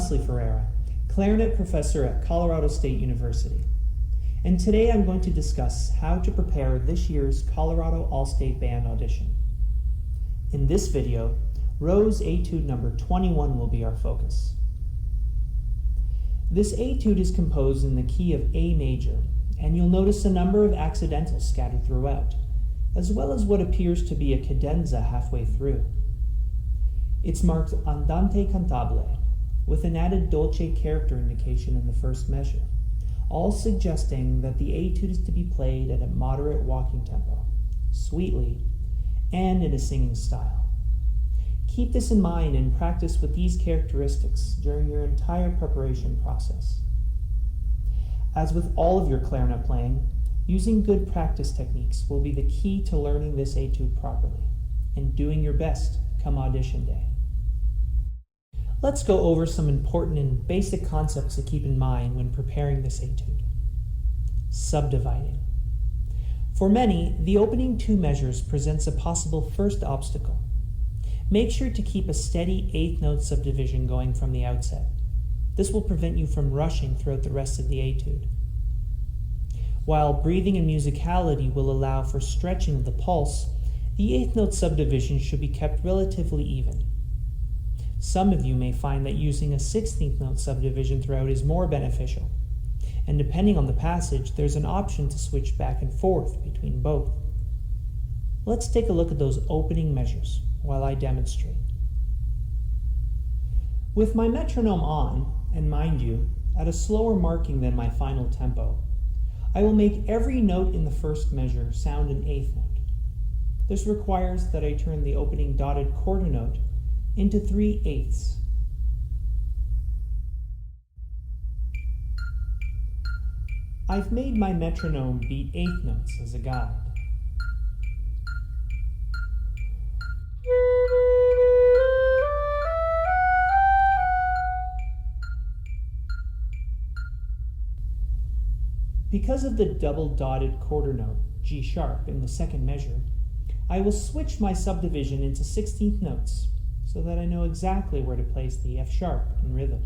Wesley Ferreira, Clarinet professor at Colorado State University. And today I'm going to discuss how to prepare this year's Colorado All-State Band audition. In this video, Rose Etude number 21 will be our focus. This etude is composed in the key of A major, and you'll notice a number of accidentals scattered throughout, as well as what appears to be a cadenza halfway through. It's marked andante cantabile, with an added dolce character indication in the first measure, all suggesting that the etude is to be played at a moderate walking tempo, sweetly, and in a singing style. Keep this in mind and practice with these characteristics during your entire preparation process. As with all of your clarinet playing, using good practice techniques will be the key to learning this etude properly and doing your best come audition day. Let's go over some important and basic concepts to keep in mind when preparing this etude. Subdividing. For many, the opening two measures presents a possible first obstacle. Make sure to keep a steady eighth note subdivision going from the outset. This will prevent you from rushing throughout the rest of the etude. While breathing and musicality will allow for stretching of the pulse, the eighth note subdivision should be kept relatively even. Some of you may find that using a 16th note subdivision throughout is more beneficial, and depending on the passage, there's an option to switch back and forth between both. Let's take a look at those opening measures while I demonstrate. With my metronome on, and mind you, at a slower marking than my final tempo, I will make every note in the first measure sound an eighth note. This requires that I turn the opening dotted quarter note into 3/8. I've made my metronome beat eighth notes as a guide. Because of the double dotted quarter note, G sharp, in the second measure, I will switch my subdivision into 16th notes so that I know exactly where to place the F sharp in rhythm.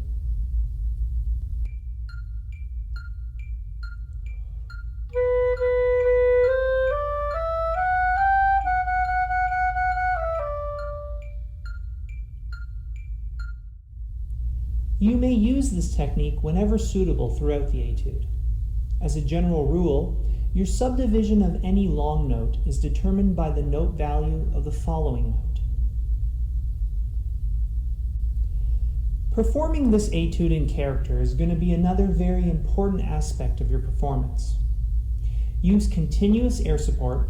You may use this technique whenever suitable throughout the etude. As a general rule, your subdivision of any long note is determined by the note value of the following note. Performing this etude in character is going to be another very important aspect of your performance. Use continuous air support,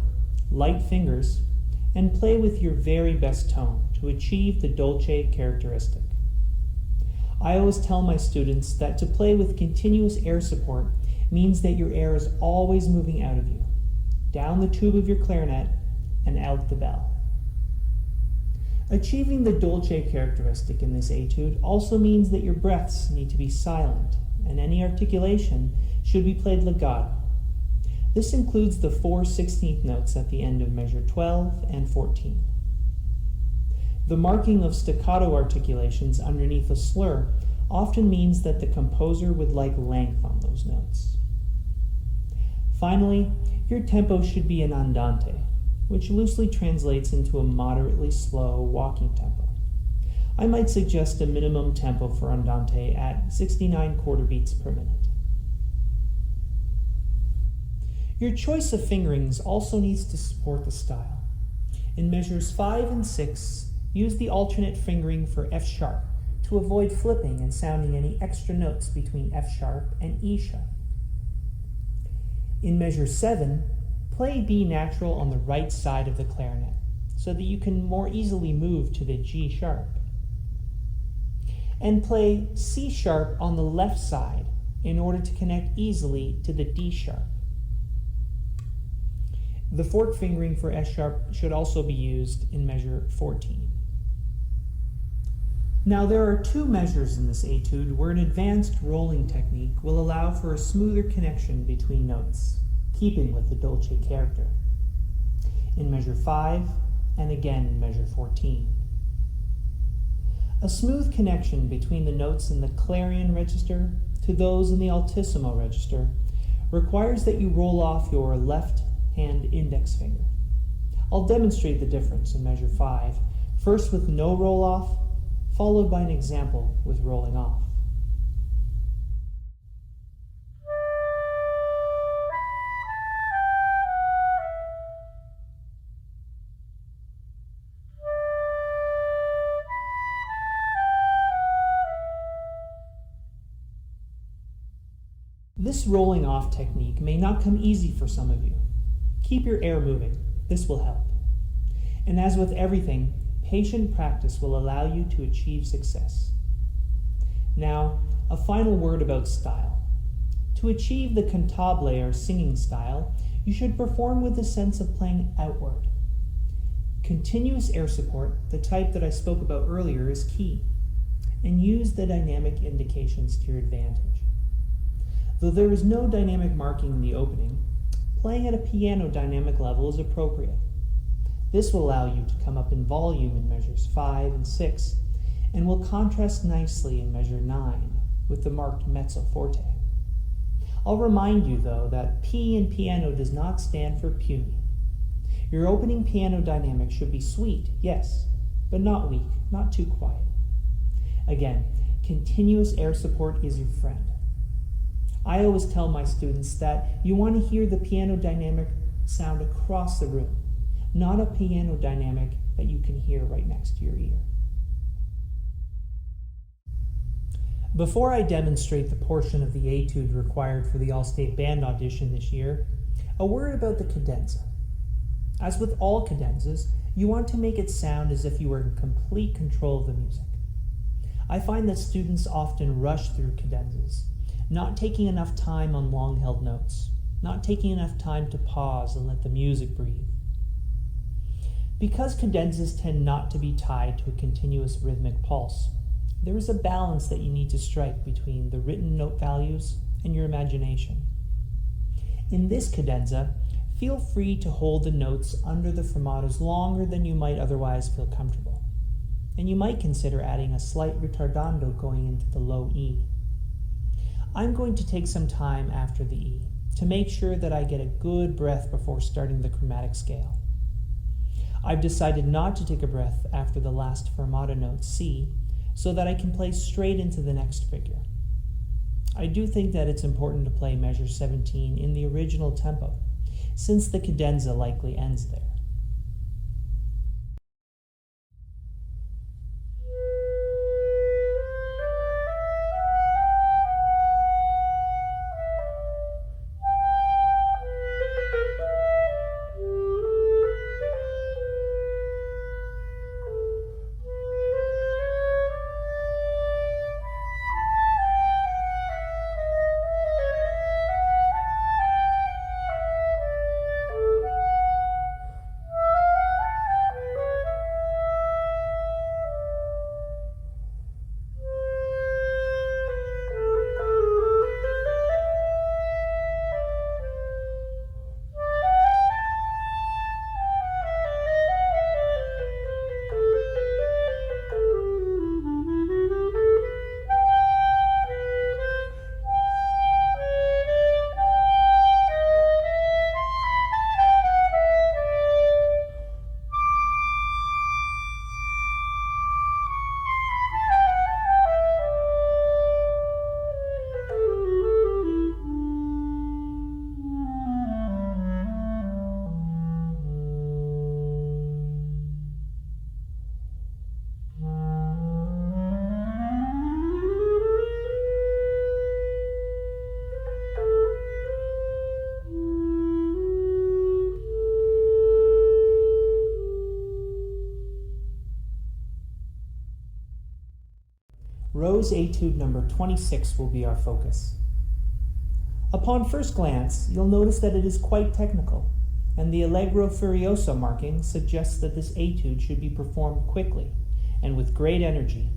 light fingers, and play with your very best tone to achieve the dolce characteristic. I always tell my students that to play with continuous air support means that your air is always moving out of you, down the tube of your clarinet, and out the bell. Achieving the dolce characteristic in this etude also means that your breaths need to be silent, and any articulation should be played legato. This includes the 4 16th notes at the end of measure 12 and 14. The marking of staccato articulations underneath a slur often means that the composer would like length on those notes. Finally, your tempo should be an andante, which loosely translates into a moderately slow walking tempo. I might suggest a minimum tempo for andante at 69 quarter beats per minute. Your choice of fingerings also needs to support the style. In measures 5 and 6, use the alternate fingering for F sharp to avoid flipping and sounding any extra notes between F sharp and E sharp. In measure 7, play B natural on the right side of the clarinet so that you can more easily move to the G sharp. And play C sharp on the left side in order to connect easily to the D sharp. The fork fingering for S sharp should also be used in measure 14. Now there are 2 measures in this etude where an advanced rolling technique will allow for a smoother connection between notes, keeping with the dolce character. In measure 5 and again in measure 14. A smooth connection between the notes in the clarion register to those in the altissimo register requires that you roll off your left hand index finger. I'll demonstrate the difference in measure 5, first with no roll off, followed by an example with rolling off. This rolling off technique may not come easy for some of you. Keep your air moving. This will help. And as with everything, patient practice will allow you to achieve success. Now, a final word about style. To achieve the cantabile or singing style, you should perform with a sense of playing outward. Continuous air support, the type that I spoke about earlier, is key, and use the dynamic indications to your advantage. Though there is no dynamic marking in the opening, playing at a piano dynamic level is appropriate. This will allow you to come up in volume in measures 5 and 6, and will contrast nicely in measure 9 with the marked mezzo forte. I'll remind you, though, that P in piano does not stand for puny. Your opening piano dynamic should be sweet, yes, but not weak, not too quiet. Again, continuous air support is your friend. I always tell my students that you want to hear the piano dynamic sound across the room, not a piano dynamic that you can hear right next to your ear. Before I demonstrate the portion of the etude required for the All-State Band audition this year, a word about the cadenza. As with all cadenzas, you want to make it sound as if you were in complete control of the music. I find that students often rush through cadenzas, not taking enough time on long-held notes, not taking enough time to pause and let the music breathe. Because cadenzas tend not to be tied to a continuous rhythmic pulse, there is a balance that you need to strike between the written note values and your imagination. In this cadenza, feel free to hold the notes under the fermatos longer than you might otherwise feel comfortable, and you might consider adding a slight ritardando going into the low E. I'm going to take some time after the E to make sure that I get a good breath before starting the chromatic scale. I've decided not to take a breath after the last fermata note C so that I can play straight into the next figure. I do think that it's important to play measure 17 in the original tempo, since the cadenza likely ends there. Rose Etude number 26 will be our focus. Upon first glance, you'll notice that it is quite technical, and the Allegro Furioso marking suggests that this etude should be performed quickly and with great energy.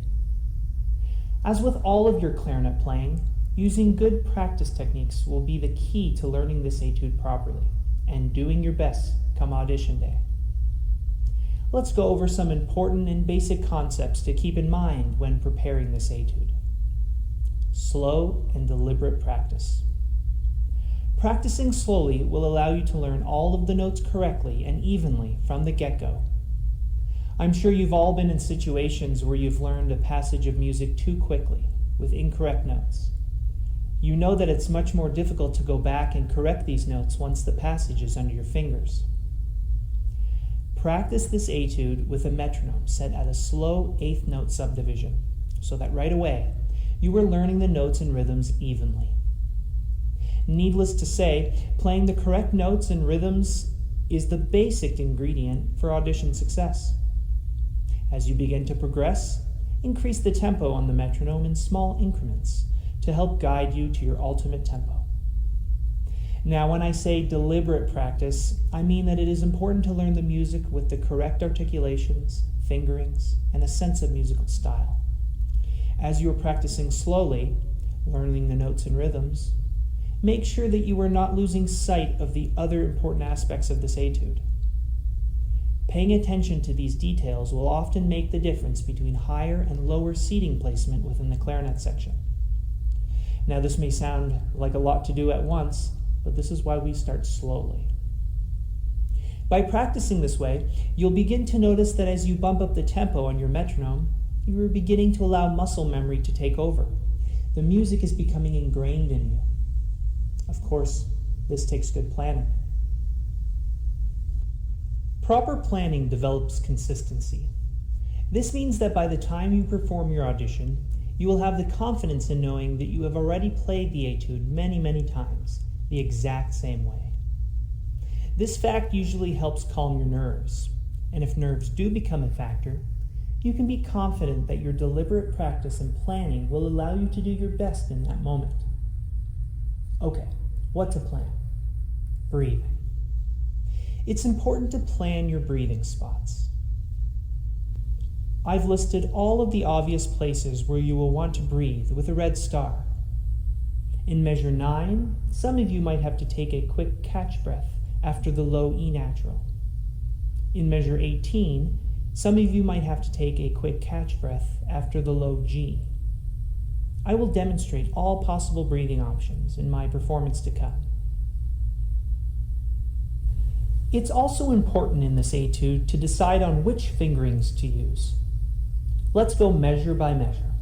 As with all of your clarinet playing, using good practice techniques will be the key to learning this etude properly and doing your best come audition day. let's go over some important and basic concepts to keep in mind when preparing this etude. Slow and deliberate practice. Practicing slowly will allow you to learn all of the notes correctly and evenly from the get-go. I'm sure you've all been in situations where you've learned a passage of music too quickly, with incorrect notes. You know that it's much more difficult to go back and correct these notes once the passage is under your fingers. Practice this etude with a metronome set at a slow eighth note subdivision, so that right away you are learning the notes and rhythms evenly. Needless to say, playing the correct notes and rhythms is the basic ingredient for audition success. As you begin to progress, increase the tempo on the metronome in small increments to help guide you to your ultimate tempo. Now, when I say deliberate practice, I mean that it is important to learn the music with the correct articulations, fingerings, and a sense of musical style. As you are practicing slowly, learning the notes and rhythms, make sure that you are not losing sight of the other important aspects of this etude. Paying attention to these details will often make the difference between higher and lower seating placement within the clarinet section. Now, this may sound like a lot to do at once, but this is why we start slowly. By practicing this way, you'll begin to notice that as you bump up the tempo on your metronome, you are beginning to allow muscle memory to take over. The music is becoming ingrained in you. Of course, this takes good planning. Proper planning develops consistency. This means that by the time you perform your audition, you will have the confidence in knowing that you have already played the etude many times, the exact same way. This fact usually helps calm your nerves, and if nerves do become a factor, you can be confident that your deliberate practice and planning will allow you to do your best in that moment. Okay, what to plan? Breathing. It's important to plan your breathing spots. I've listed all of the obvious places where you will want to breathe with a red star. In measure 9, some of you might have to take a quick catch breath after the low E natural. In measure 18, some of you might have to take a quick catch breath after the low G. I will demonstrate all possible breathing options in my performance to come. It's also important in this etude to decide on which fingerings to use. Let's go measure by measure.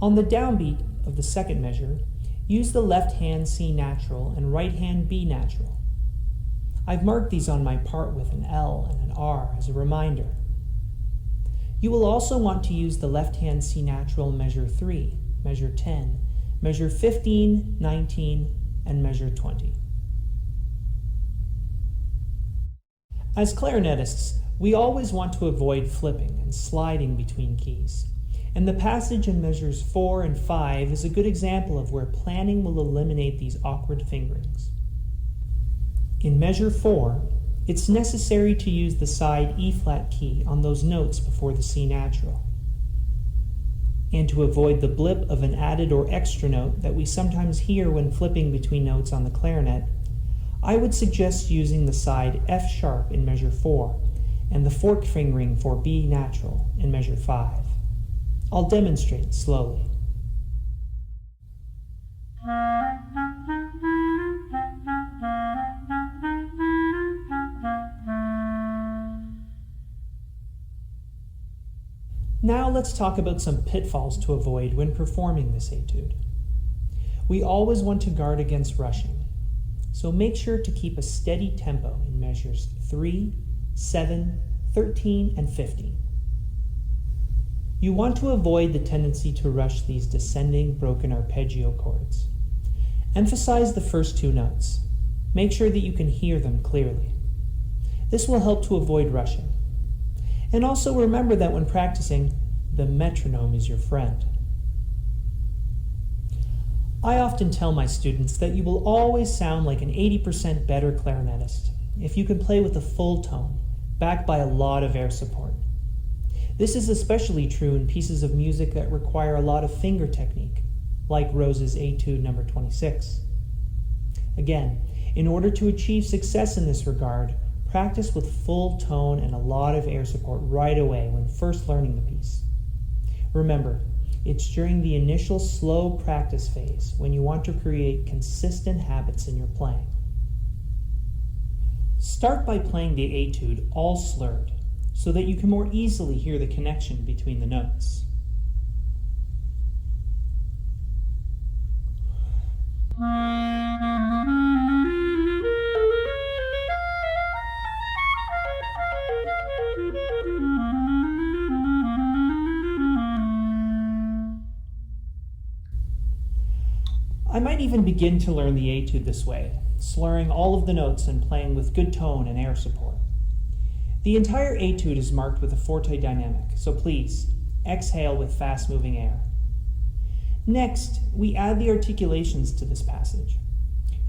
On the downbeat of the second measure, use the left hand C natural and right hand B natural. I've marked these on my part with an L and an R as a reminder. You will also want to use the left hand C natural in measure 3, measure 10, measure 15, 19, and measure 20. As clarinetists, we always want to avoid flipping and sliding between keys, and the passage in measures 4 and 5 is a good example of where planning will eliminate these awkward fingerings. In measure 4, it's necessary to use the side E-flat key on those notes before the C natural. And to avoid the blip of an added or extra note that we sometimes hear when flipping between notes on the clarinet, I would suggest using the side F sharp in measure 4 and the fork fingering for B natural in measure 5. I'll demonstrate slowly. Now let's talk about some pitfalls to avoid when performing this etude. We always want to guard against rushing, so make sure to keep a steady tempo in measures 3, 7, 13, and 15. You want to avoid the tendency to rush these descending broken arpeggio chords. Emphasize the first 2 notes. Make sure that you can hear them clearly. This will help to avoid rushing. And also remember that when practicing, the metronome is your friend. I often tell my students that you will always sound like an 80% better clarinetist if you can play with a full tone, backed by a lot of air support. This is especially true in pieces of music that require a lot of finger technique, like Rose's Etude number 26. Again, in order to achieve success in this regard, practice with full tone and a lot of air support right away when first learning the piece. Remember, it's during the initial slow practice phase when you want to create consistent habits in your playing. Start by playing the etude all slurred so that you can more easily hear the connection between the notes. I might even begin to learn the etude this way, slurring all of the notes and playing with good tone and air support. The entire etude is marked with a forte dynamic, so please, exhale with fast-moving air. Next, we add the articulations to this passage.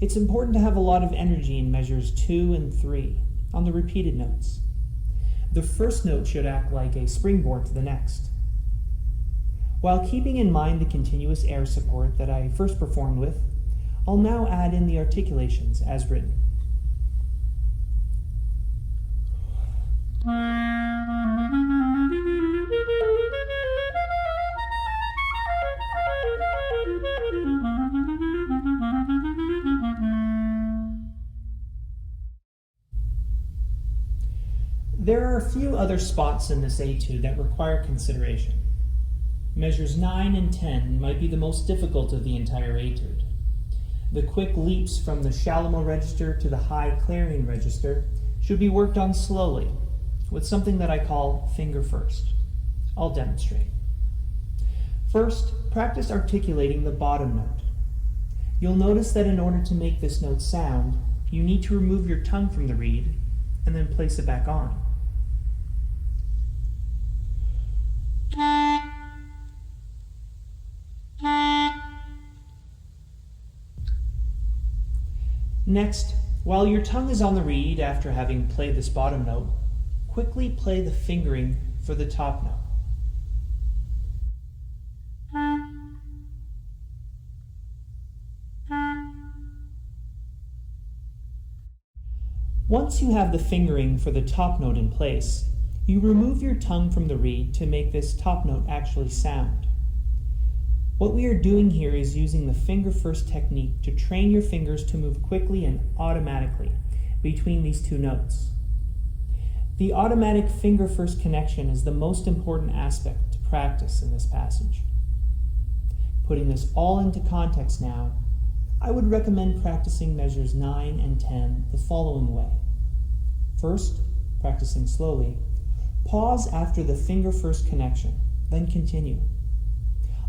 It's important to have a lot of energy in measures 2 and 3 on the repeated notes. The first note should act like a springboard to the next. While keeping in mind the continuous air support that I first performed with, I'll now add in the articulations as written. There are a few other spots in this etude that require consideration. Measures 9 and 10 might be the most difficult of the entire etude. The quick leaps from the Chalumeau register to the high clarion register should be worked on slowly, with something that I call finger first. I'll demonstrate. First, practice articulating the bottom note. You'll notice that in order to make this note sound, you need to remove your tongue from the reed and then place it back on. Next, while your tongue is on the reed after having played this bottom note, quickly play the fingering for the top note. Once you have the fingering for the top note in place, you remove your tongue from the reed to make this top note actually sound. What we are doing here is using the finger-first technique to train your fingers to move quickly and automatically between these two notes. The automatic finger-first connection is the most important aspect to practice in this passage. Putting this all into context now, I would recommend practicing measures 9 and 10 the following way. First, practicing slowly, pause after the finger-first connection, then continue.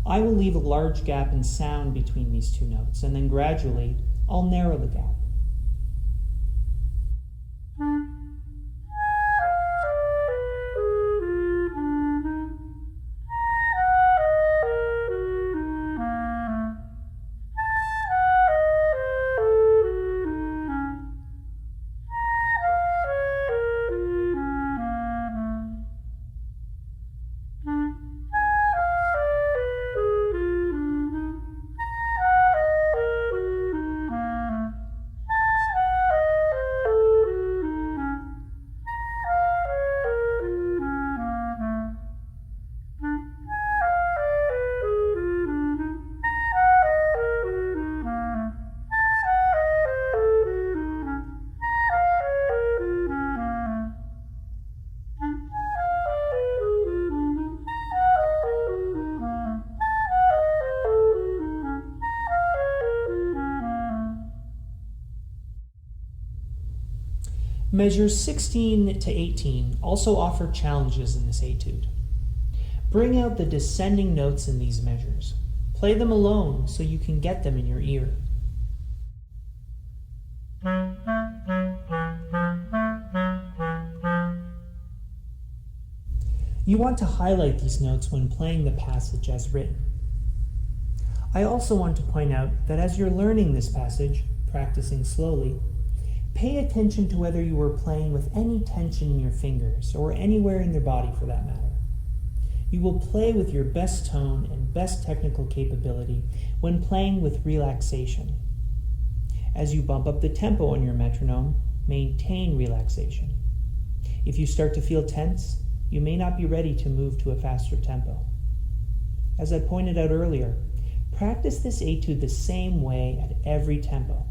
I will leave a large gap in sound between these two notes, and then gradually I'll narrow the gap. Measures 16 to 18 also offer challenges in this etude. Bring out the descending notes in these measures. Play them alone so you can get them in your ear. You want to highlight these notes when playing the passage as written. I also want to point out that as you're learning this passage, practicing slowly, pay attention to whether you are playing with any tension in your fingers or anywhere in your body for that matter. You will play with your best tone and best technical capability when playing with relaxation. As you bump up the tempo on your metronome, maintain relaxation. If you start to feel tense, you may not be ready to move to a faster tempo. As I pointed out earlier, practice this etude the same way at every tempo.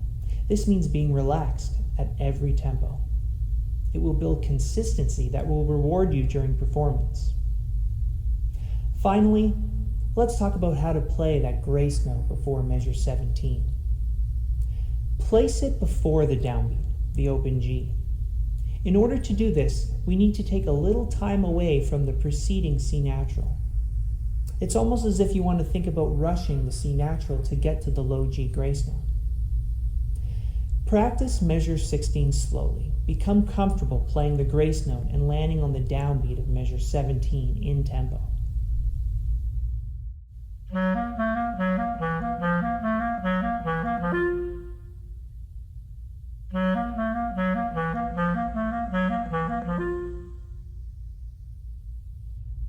This means being relaxed at every tempo. It will build consistency that will reward you during performance. Finally, let's talk about how to play that grace note before measure 17. Place it before the downbeat, the open G. In order to do this, we need to take a little time away from the preceding C natural. It's almost as if you want to think about rushing the C natural to get to the low G grace note. Practice measure 16 slowly. Become comfortable playing the grace note and landing on the downbeat of measure 17 in tempo.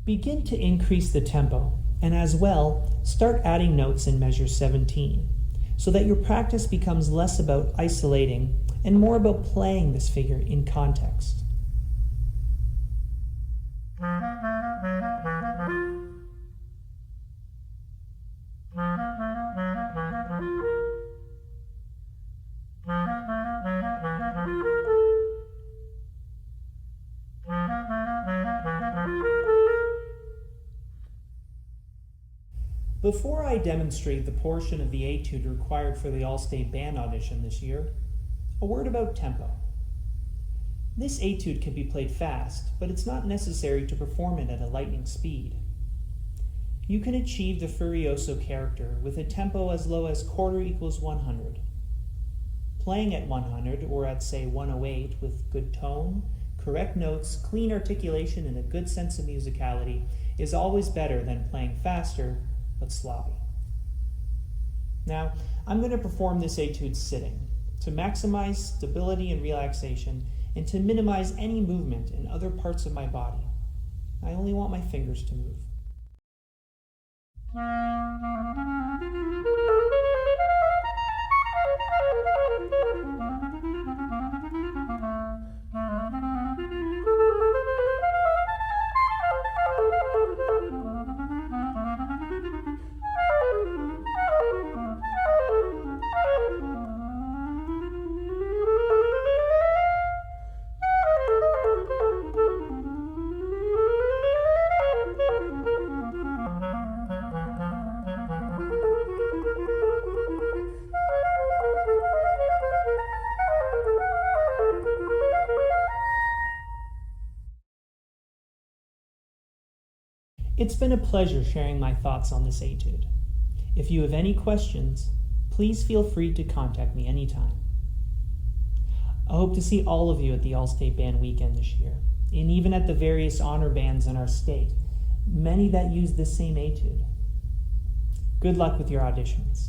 Begin to increase the tempo, and as well, start adding notes in measure 17, so that your practice becomes less about isolating and more about playing this figure in context. Before I demonstrate the portion of the etude required for the All-State Band audition this year, a word about tempo. This etude can be played fast, but it's not necessary to perform it at a lightning speed. You can achieve the furioso character with a tempo as low as quarter equals 100. Playing at 100 or at say 108 with good tone, correct notes, clean articulation, and a good sense of musicality is always better than playing faster but sloppy. Now, I'm going to perform this etude sitting to maximize stability and relaxation and to minimize any movement in other parts of my body. I only want my fingers to move. It's been a pleasure sharing my thoughts on this etude. If you have any questions, please feel free to contact me anytime. I hope to see all of you at the All-State Band weekend this year, and even at the various honor bands in our state, many that use this same etude. Good luck with your auditions.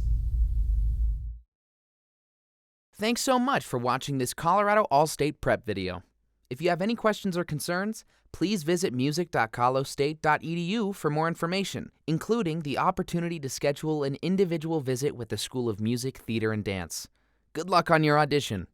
Thanks so much for watching this Colorado All-State Prep video. If you have any questions or concerns, please visit music.colostate.edu for more information, including the opportunity to schedule an individual visit with the School of Music, Theater, and Dance. Good luck on your audition.